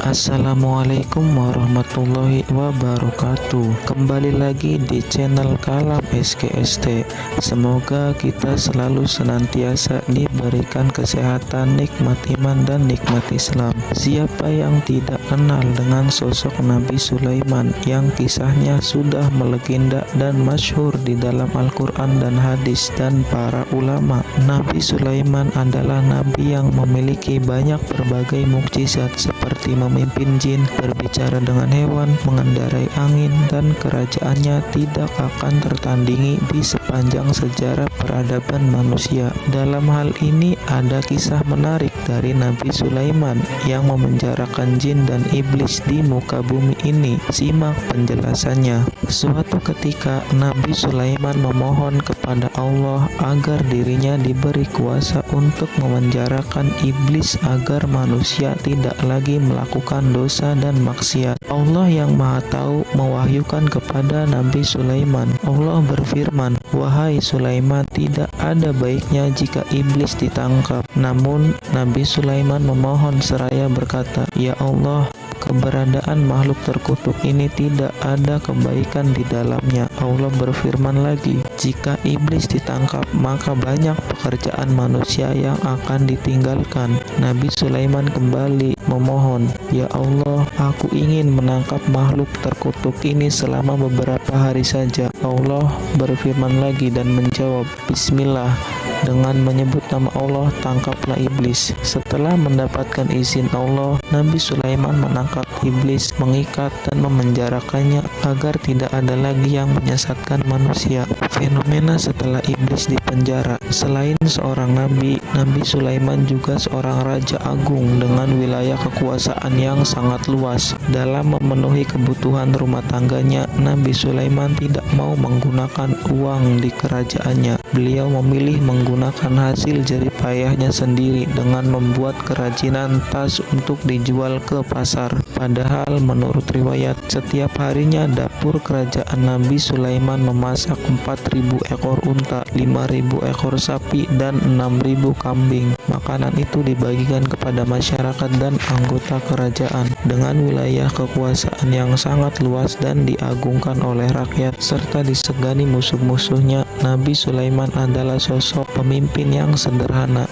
Assalamualaikum warahmatullahi wabarakatuh. Kembali lagi di channel Kalam SKST. Semoga kita selalu senantiasa diberikan kesehatan, nikmat iman dan nikmat Islam. Siapa yang tidak kenal dengan sosok Nabi Sulaiman yang kisahnya sudah melegenda dan masyhur di dalam Al-Quran dan hadis dan para ulama. Nabi Sulaiman adalah nabi yang memiliki banyak berbagai mukjizat seperti memimpin jin, berbicara dengan hewan, mengendarai angin, dan kerajaannya tidak akan tertandingi di sepanjang sejarah peradaban manusia. Dalam hal ini ada kisah menarik dari Nabi Sulaiman yang memenjarakan jin dan iblis di muka bumi ini. Simak penjelasannya. Suatu ketika Nabi Sulaiman memohon kepada Allah agar dirinya diberi kuasa untuk memenjarakan iblis agar manusia tidak lagi melakukan dosa dan maksiat. Allah yang Maha Tahu mewahyukan kepada Nabi Sulaiman. Allah berfirman, "Wahai Sulaiman, tidak ada baiknya jika iblis ditangkap." Namun Nabi Sulaiman memohon seraya berkata, "Ya Allah, keberadaan makhluk terkutuk ini tidak ada kebaikan di dalamnya." Allah berfirman lagi, "Jika iblis ditangkap, maka banyak pekerjaan manusia yang akan ditinggalkan." Nabi Sulaiman kembali memohon, "Ya Allah, aku ingin menangkap makhluk terkutuk ini selama beberapa hari saja." Allah berfirman lagi dan menjawab, "Bismillah, dengan menyebut nama Allah, tangkaplah iblis." Setelah mendapatkan izin Allah, Nabi Sulaiman menangkap iblis, mengikat dan memenjarakannya agar tidak ada lagi yang menyesatkan manusia. Fenomena setelah iblis dipenjara. Selain seorang nabi, Nabi Sulaiman juga seorang raja agung dengan wilayah kekuasaan yang sangat luas. Dalam memenuhi kebutuhan rumah tangganya, Nabi Sulaiman tidak mau menggunakan uang di kerajaannya. Beliau memilih menggunakan hasil jerih payahnya sendiri dengan membuat kerajinan tas untuk dijual ke pasar. Padahal menurut riwayat, setiap harinya dapur kerajaan Nabi Sulaiman memasak 4.000 ekor unta, 5.000 ekor sapi, dan 6.000 kambing. Makanan itu dibagikan kepada masyarakat dan anggota kerajaan. Dengan wilayah kekuasaan yang sangat luas dan diagungkan oleh rakyat serta disegani musuh-musuhnya, Nabi Sulaiman adalah sosok pemimpin yang sederhana.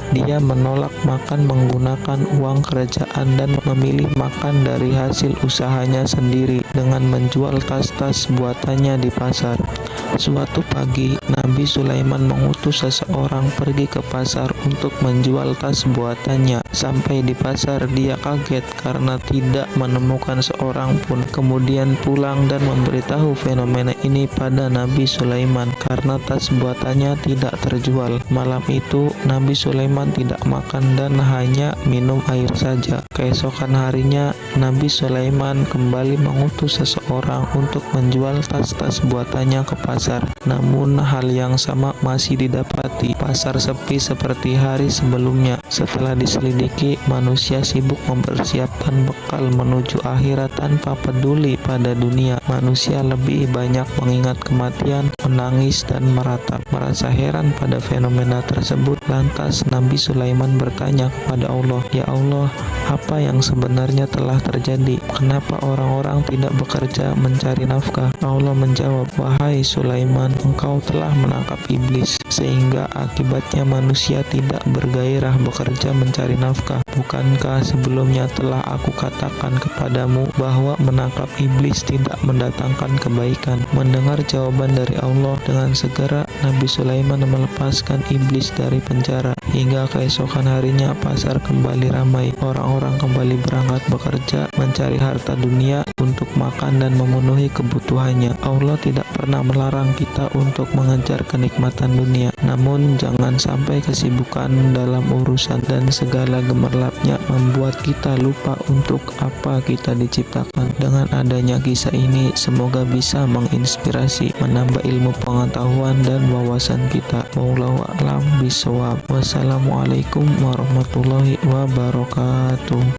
Dia menolak makan menggunakan uang kerajaan dan memilih makan dari hasil usahanya sendiri dengan menjual tas-tas buatannya di pasar. Suatu pagi, Nabi Sulaiman mengutus seseorang pergi ke pasar untuk menjual tas buatannya. Sampai di pasar, dia kaget karena tidak menemukan seorang pun. Kemudian pulang dan memberitahu fenomena ini pada Nabi Sulaiman karena tas buatannya tidak terjual. Malam itu, Nabi Sulaiman tidak makan dan hanya minum air saja. Keesokan harinya, Nabi Sulaiman kembali mengutus seseorang untuk menjual tas-tas buatannya ke pasar. Namun hal yang sama masih didapati. Pasar sepi seperti hari sebelumnya. Setelah diselidiki, manusia sibuk mempersiapkan bekal menuju akhirat tanpa peduli pada dunia. Manusia lebih banyak mengingat kematian, menangis dan meratap. Merasa heran pada fenomena tersebut, lantas Nabi Sulaiman bertanya kepada Allah, "Ya Allah, apa yang sebenarnya telah terjadi? Kenapa orang-orang tidak bekerja mencari nafkah?" Allah menjawab, "Wahai Sulaiman, engkau telah menangkap iblis, sehingga akibatnya manusia tidak bergairah bekerja mencari nafkah. Bukankah sebelumnya telah aku katakan kepadamu bahwa menangkap iblis tidak mendatangkan kebaikan?" Mendengar jawaban dari Allah, dengan segera Nabi Sulaiman melepaskan iblis dari penjara. Hingga keesokan harinya pasar kembali ramai. Orang-orang kembali berangkat bekerja mencari harta dunia untuk makan dan memenuhi kebutuhannya. Allah tidak pernah melarang kita untuk mengejar kenikmatan dunia. Namun jangan sampai kesibukan dalam urusan dan segala gemerlapnya membuat kita lupa untuk apa kita diciptakan. Dengan adanya kisah ini, semoga bisa menginspirasi, menambah ilmu pengetahuan dan wawasan kita. Wallahu a'lam bishawab. Wassalamualaikum warahmatullahi wabarakatuh.